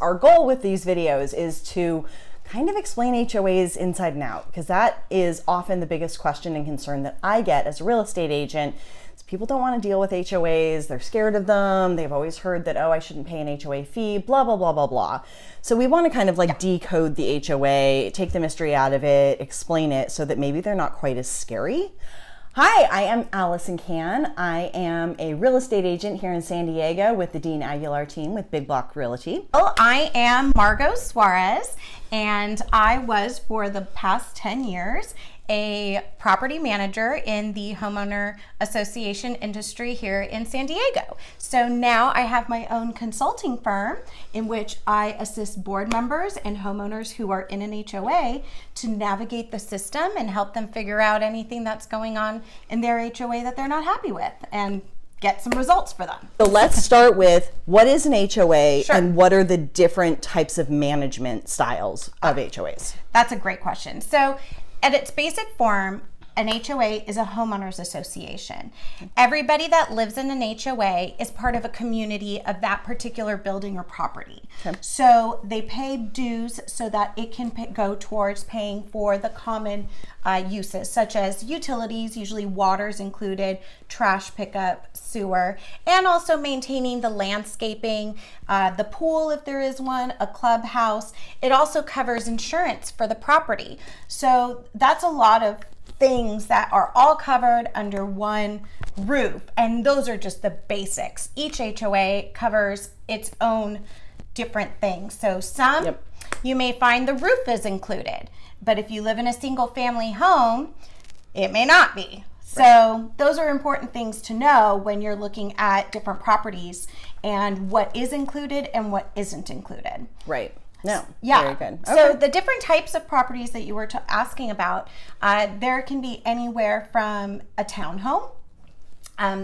Our goal with these videos is to kind of explain HOAs inside and out, because that is often the biggest question and concern that I get as a real estate agent. People don't want to deal with HOAs. They're scared of them. They've always heard that, oh, I shouldn't pay an HOA fee, blah, blah, blah, blah, blah. So we want to kind of like decode the HOA, take the mystery out of it, explain it so that maybe they're not quite as scary. Hi, I am Allesen Cann. I am a real estate agent here in San Diego with the Dean Aguilar team with Big Block Realty. Well, I am Margot Suarez, and I was for the past 10 years a property manager in the homeowner association industry here in San Diego. So now I have my own consulting firm in which I assist board members and homeowners who are in an HOA to navigate the system and help them figure out anything that's going on in their HOA that they're not happy with and get some results for them. So let's start with, what is an HOA? Sure. And what are the different types of management styles of HOAs? That's a great question. So at its basic form, an HOA is a homeowners association. Everybody that lives in an HOA is part of a community of that particular building or property. Okay. So they pay dues so that it can go towards paying for the common uses, such as utilities, usually water's included, trash pickup, sewer, and also maintaining the landscaping, the pool if there is one, a clubhouse. It also covers insurance for the property. So that's a lot of things that are all covered under one roof, and those are just the basics. Each HOA covers its own different things. So some you may find the roof is included, but if you live in a single family home, it may not be. So those are important things to know when you're looking at different properties and what is included and what isn't included. Right. No. Yeah. Very good. Okay. So the different types of properties that you were asking about, there can be anywhere from a townhome.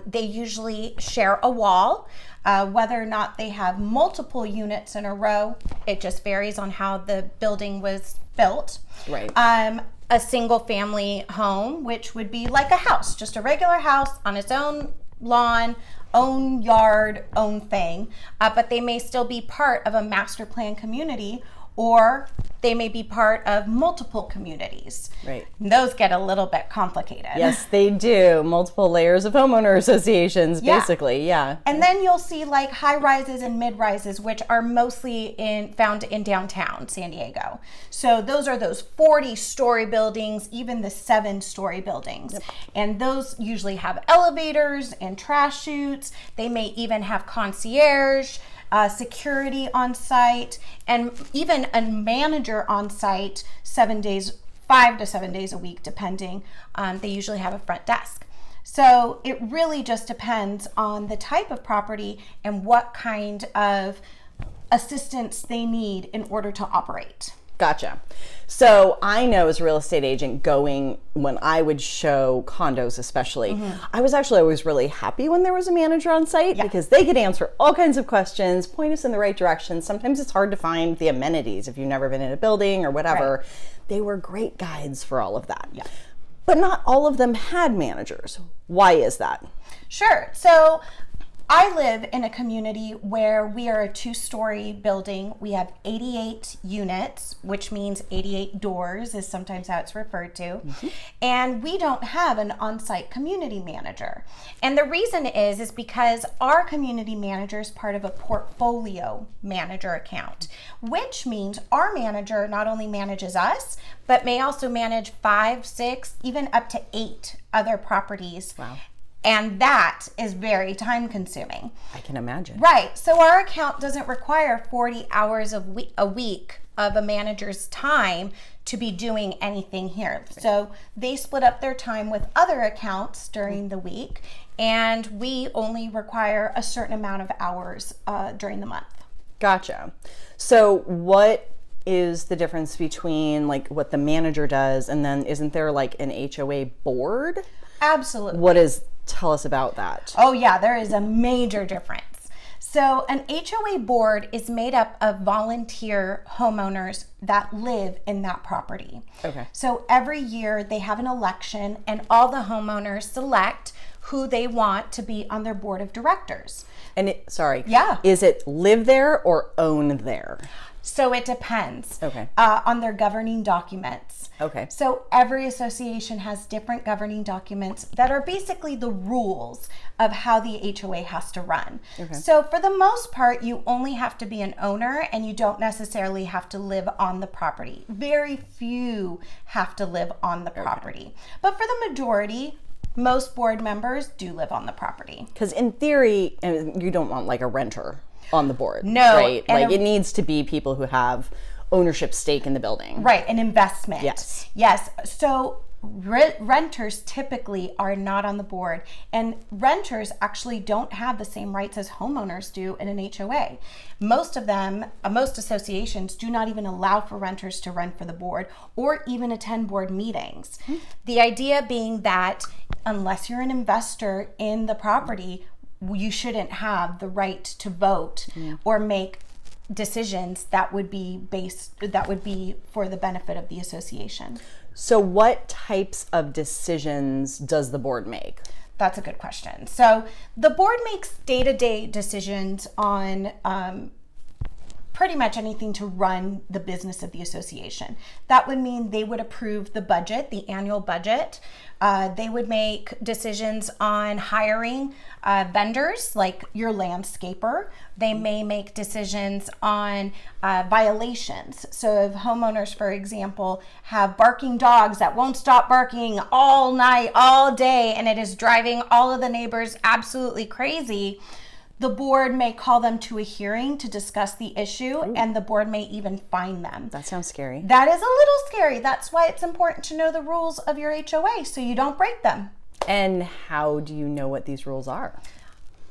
They usually share a wall. Whether or not they have multiple units in a row, it just varies on how the building was built. Right. A single family home, which would be like a house, just a regular house on its own lawn, own yard, own thing, but they may still be part of a master plan community, or they may be part of multiple communities. Right. And those get a little bit complicated. Yes, they do. Multiple layers of homeowner associations, basically, yeah. And then you'll see like high rises and mid rises, which are mostly found in downtown San Diego. So those are those 40-story buildings, even the 7-story buildings. Yep. And those usually have elevators and trash chutes. They may even have concierge, security on site, and even a manager on site 5 to 7 days a week, depending. They usually have a front desk. So it really just depends on the type of property and what kind of assistance they need in order to operate. Gotcha. So I know as a real estate agent, when I would show condos especially, I was actually always really happy when there was a manager on site because they could answer all kinds of questions, point us in the right direction. Sometimes it's hard to find the amenities if you've never been in a building or whatever. Right. They were great guides for all of that. Yeah. But not all of them had managers. Why is that? Sure. So I live in a community where we are a 2-story building. We have 88 units, which means 88 doors is sometimes how it's referred to. And we don't have an on-site community manager. And the reason is because our community manager is part of a portfolio manager account, which means our manager not only manages us, but may also manage 5, 6, even up to 8 other properties. Wow. And that is very time consuming. I can imagine. Right. So our account doesn't require 40 hours a week of a manager's time to be doing anything here. Right. So they split up their time with other accounts during the week, and we only require a certain amount of hours during the month. Gotcha. So what is the difference between like what the manager does and then isn't there like an HOA board? Absolutely. Tell us about that. Oh yeah, there is a major difference. So an HOA board is made up of volunteer homeowners that live in that property. Okay. So every year they have an election and all the homeowners select who they want to be on their board of directors. And sorry. Yeah. Is it live there or own there? So it depends. Okay. On their governing documents. Okay. So every association has different governing documents that are basically the rules of how the HOA has to run. Okay. So for the most part, you only have to be an owner and you don't necessarily have to live on the property. Very few have to live on the property. But for the majority, most board members do live on the property. Because in theory, you don't want like a renter on the board. No. Right? Like it needs to be people who have ownership stake in the building. Right, an investment. Yes. Yes. So renters typically are not on the board, and renters actually don't have the same rights as homeowners do in an HOA. Most of them, most associations do not even allow for renters to run for the board or even attend board meetings. The idea being that unless you're an investor in the property, you shouldn't have the right to vote or make decisions that would be for the benefit of the association. So what types of decisions does the board make? That's a good question. So the board makes day-to-day decisions on pretty much anything to run the business of the association. That would mean they would approve the budget, the annual budget. They would make decisions on hiring vendors like your landscaper. They may make decisions on violations. So if homeowners, for example, have barking dogs that won't stop barking all night, all day, and it is driving all of the neighbors absolutely crazy, the board may call them to a hearing to discuss the issue, and the board may even fine them. That sounds scary. That is a little scary. That's why it's important to know the rules of your HOA so you don't break them. And how do you know what these rules are?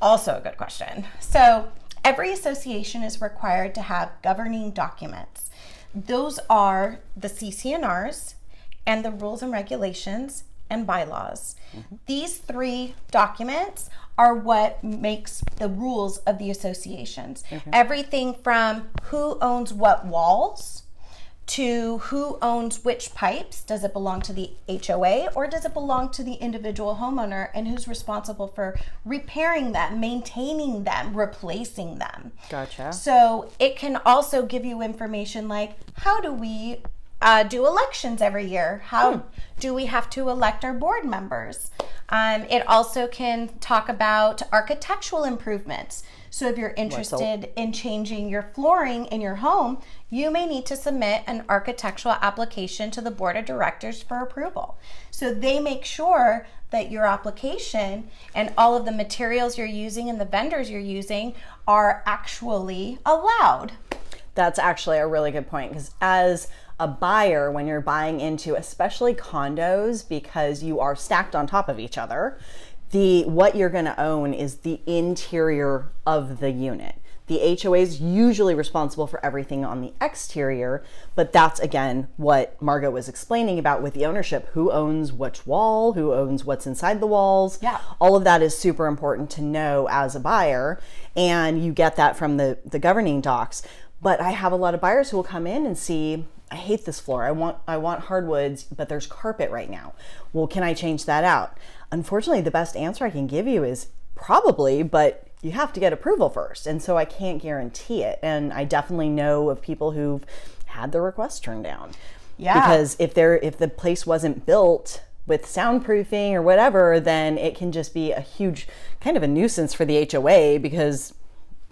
Also a good question. So every association is required to have governing documents. Those are the CC&Rs and the rules and regulations and bylaws. These three documents are what makes the rules of the associations. Everything from who owns what walls to who owns which pipes. Does it belong to the HOA or does it belong to the individual homeowner, and who's responsible for repairing them, maintaining them, replacing them. Gotcha. So it can also give you information like, how do we do elections every year? How do we have to elect our board members? It also can talk about architectural improvements. So if you're interested in changing your flooring in your home, you may need to submit an architectural application to the board of directors for approval. So they make sure that your application and all of the materials you're using and the vendors you're using are actually allowed. That's actually a really good point, because as a buyer, when you're buying into especially condos, because you are stacked on top of each other, what you're going to own is the interior of the unit. The HOA is usually responsible for everything on the exterior, but that's again what Margot was explaining about with the ownership. Who owns which wall, who owns what's inside the walls. Yeah. All of that is super important to know as a buyer, and you get that from the governing docs. But I have a lot of buyers who will come in and see, I hate this floor. I want hardwoods, but there's carpet right now. Well, can I change that out? Unfortunately, the best answer I can give you is probably, but you have to get approval first. And so I can't guarantee it. And I definitely know of people who've had their requests turned down. Yeah. Because if the place wasn't built with soundproofing or whatever, then it can just be a huge kind of a nuisance for the HOA, because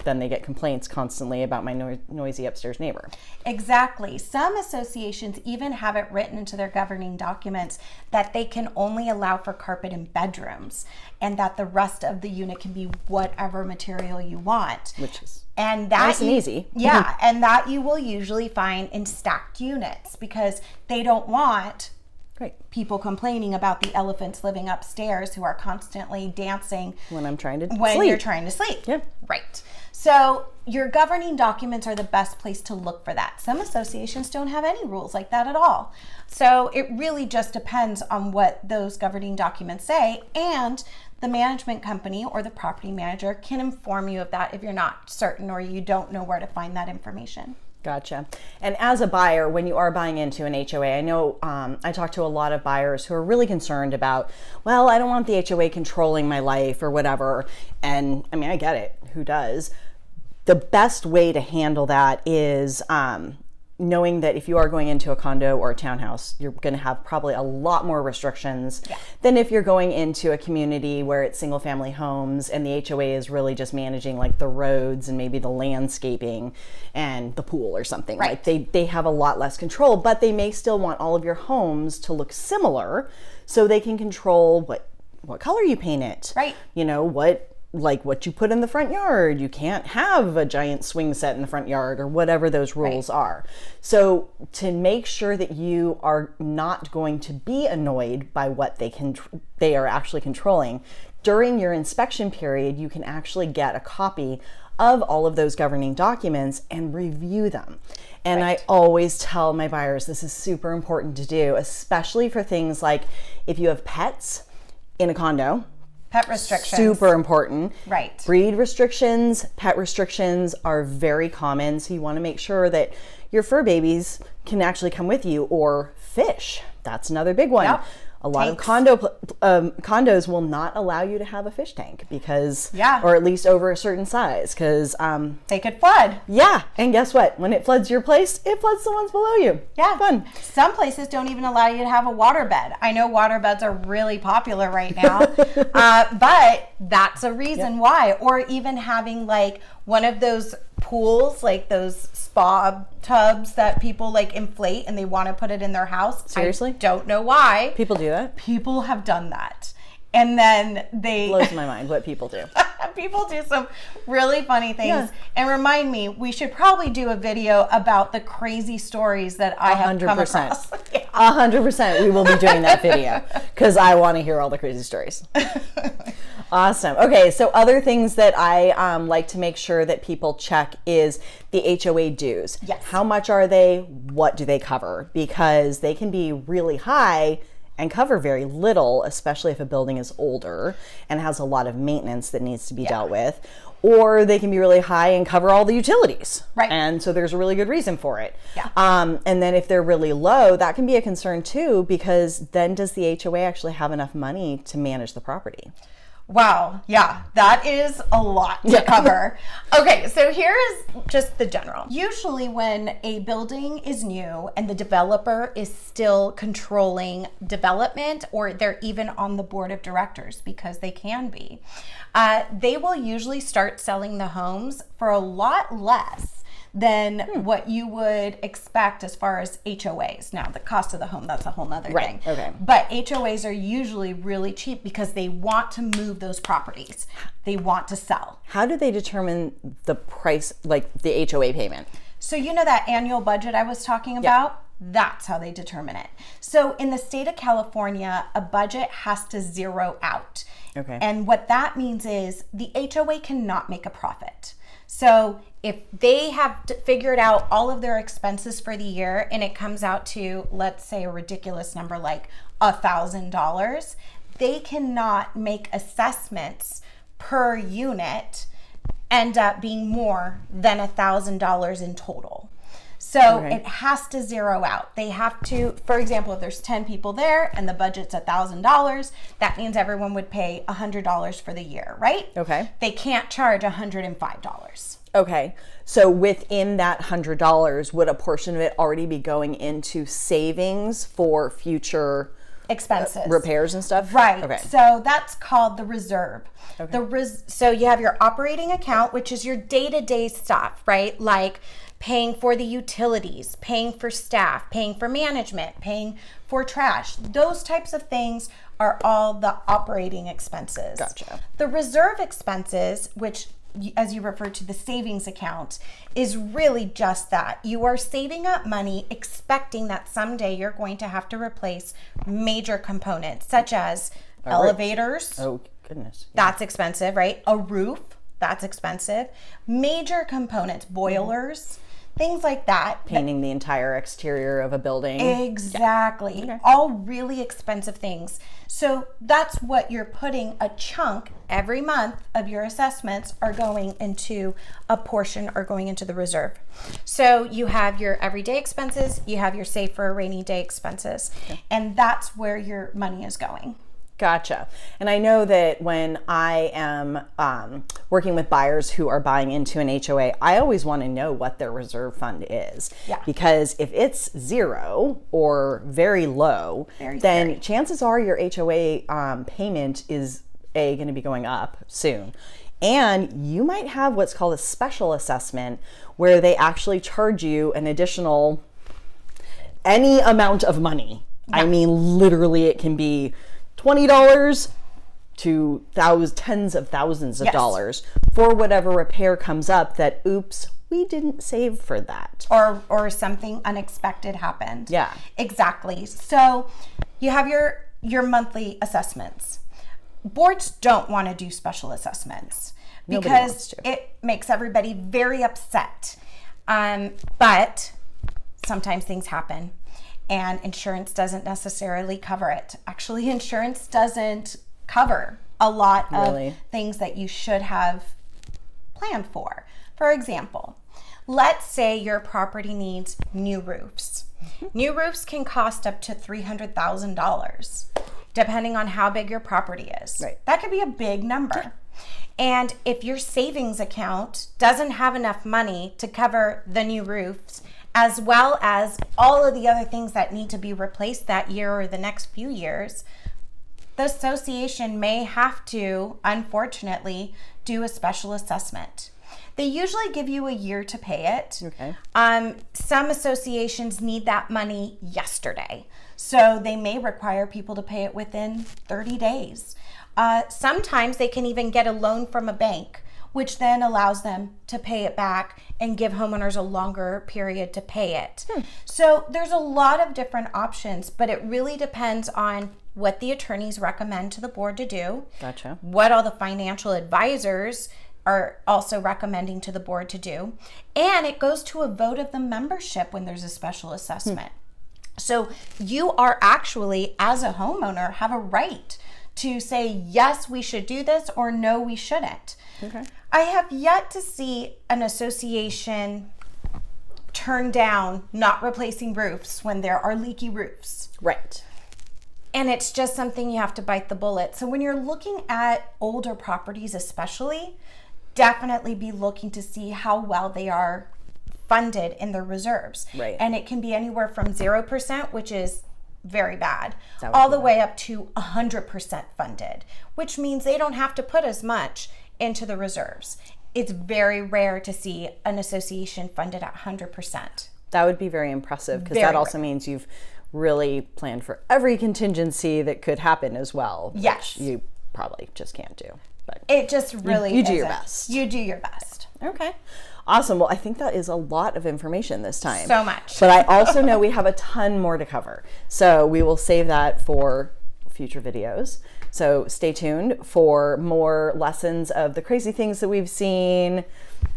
then they get complaints constantly about my noisy upstairs neighbor. Exactly. Some associations even have it written into their governing documents that they can only allow for carpet in bedrooms, and that the rest of the unit can be whatever material you want. Which is and that nice and easy. Yeah, and that you will usually find in stacked units, because they don't want people complaining about the elephants living upstairs who are constantly dancing when I'm trying to sleep. You're trying to sleep. Yeah. Right. So your governing documents are the best place to look for that. Some associations don't have any rules like that at all. So it really just depends on what those governing documents say, and the management company or the property manager can inform you of that if you're not certain or you don't know where to find that information. Gotcha. And as a buyer, when you are buying into an HOA, I know I talk to a lot of buyers who are really concerned about, well, I don't want the HOA controlling my life or whatever. And I mean, I get it. Who does? The best way to handle that is knowing that if you are going into a condo or a townhouse, you're going to have probably a lot more restrictions than if you're going into a community where it's single family homes and the HOA is really just managing like the roads and maybe the landscaping and the pool or something. Right. Like they have a lot less control, but they may still want all of your homes to look similar so they can control what color you paint it. Right. You know, what you put in the front yard. You can't have a giant swing set in the front yard or whatever those rules are. So to make sure that you are not going to be annoyed by what they are actually controlling, during your inspection period, you can actually get a copy of all of those governing documents and review them. And I always tell my buyers this is super important to do, especially for things like if you have pets in a condo. Pet restrictions. Super important. Right. Breed restrictions, pet restrictions are very common. So you want to make sure that your fur babies can actually come with you, or fish. That's another big one. Yep. A lot of condos will not allow you to have a fish tank because, or at least over a certain size, because they could flood. Yeah, and guess what? When it floods your place, it floods the ones below you. Yeah, fun. Some places don't even allow you to have a water bed. I know water beds are really popular right now, but that's a reason why. Or even having like one of those pools, like those spa tubs that people like inflate and they want to put it in their house. Seriously? I don't know why. People do that? People have done that. And then they... Blows my mind what people do. People do some really funny things. Yeah. And remind me, we should probably do a video about the crazy stories that I have come across. 100%. We will be doing that video because I want to hear all the crazy stories. Awesome. Okay, so other things that I like to make sure that people check is the HOA dues. Yes. How much are they? What do they cover? Because they can be really high and cover very little, especially if a building is older and has a lot of maintenance that needs to be dealt with. Or they can be really high and cover all the utilities. Right. And so there's a really good reason for it. Yeah. And then if they're really low, that can be a concern too, because then does the HOA actually have enough money to manage the property? Wow. Yeah, that is a lot to cover. Okay, so here is just the general. Usually when a building is new and the developer is still controlling development, or they're even on the board of directors because they can be, they will usually start selling the homes for a lot less than what you would expect as far as HOAs. Now, the cost of the home, that's a whole nother thing. Okay. But HOAs are usually really cheap because they want to move those properties. They want to sell. How do they determine the price, like the HOA payment? So you know that annual budget I was talking about? That's how they determine it. So in the state of California, a budget has to zero out. Okay. And what that means is the HOA cannot make a profit. So if they have figured out all of their expenses for the year and it comes out to, let's say, a ridiculous number like $1,000, they cannot make assessments per unit end up being more than $1,000 in total. So it has to zero out. They have to, for example, if there's 10 people there and the budget's $1,000, that means everyone would pay $100 for the year, right? Okay. They can't charge $105. Okay. So within that $100, would a portion of it already be going into savings for future expenses, repairs and stuff? Right. Okay. So that's called the reserve. Okay. So you have your operating account, which is your day-to-day stuff, right? Like paying for the utilities, paying for staff, paying for management, paying for trash. Those types of things are all the operating expenses. Gotcha. The reserve expenses, which as you refer to the savings account, is really just that. You are saving up money expecting that someday you're going to have to replace major components such as elevators. Oh, goodness. That's expensive, right? A roof, that's expensive. Major components, boilers, things like that. Painting the entire exterior of a building. Exactly. Yeah. Okay. All really expensive things. So that's what you're putting a chunk every month of your assessments are going into a portion or going into the reserve. So you have your everyday expenses, you have your save for a rainy day expenses, and that's where your money is going. Gotcha. And I know that when I am working with buyers who are buying into an HOA, I always want to know what their reserve fund is. Yeah. Because if it's zero or very low, then chances are your HOA payment is going to be going up soon. And you might have what's called a special assessment where they actually charge you an additional any amount of money. Yeah. I mean, literally it can be $20 to tens of thousands of dollars for whatever repair comes up that, oops, we didn't save for that. Or something unexpected happened. Yeah. Exactly. So you have your monthly assessments. Boards don't want to do special assessments because it makes everybody very upset. But sometimes things happen. And insurance doesn't necessarily cover it. Actually, insurance doesn't cover a lot of things that you should have planned for. For example, let's say your property needs new roofs. New roofs can cost up to $300,000, depending on how big your property is. Right. That could be a big number. And if your savings account doesn't have enough money to cover the new roofs, as well as all of the other things that need to be replaced that year or the next few years, the association may have to, unfortunately, do a special assessment. They usually give you a year to pay it. Okay. Some associations need that money yesterday, so they may require people to pay it within 30 days. Sometimes they can even get a loan from a bank, which then allows them to pay it back and give homeowners a longer period to pay it. So there's a lot of different options, but it really depends on what the attorneys recommend to the board to do. Gotcha. What all the financial advisors are also recommending to the board to do. And it goes to a vote of the membership when there's a special assessment. So you are actually, as a homeowner, have a right to say, yes, we should do this, or no, we shouldn't. Okay. I have yet to see an association turn down not replacing roofs when there are leaky roofs. Right. And it's just something you have to bite the bullet. So when you're looking at older properties especially, definitely be looking to see how well they are funded in their reserves. Right. And it can be anywhere from 0%, which is very bad, all the way up to 100% funded, which means they don't have to put as much into the reserves. It's very rare to see an association funded at 100%. That would be very impressive, because that also means you've really planned for every contingency that could happen as well. Yes. Which you probably just can't do. But it just really you do your best. You do your best. Okay. Awesome. Well, I think that is a lot of information this time. So much. But I also know we have a ton more to cover. So we will save that for future videos. So stay tuned for more lessons of the crazy things that we've seen.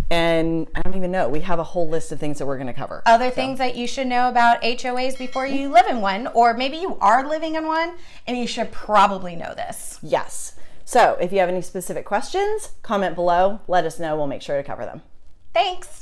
And I don't even know. We have a whole list of things that we're going to cover. Other things that you should know about HOAs before you live in one, or maybe you are living in one and you should probably know this. Yes. So if you have any specific questions, comment below. Let us know. We'll make sure to cover them. Thanks.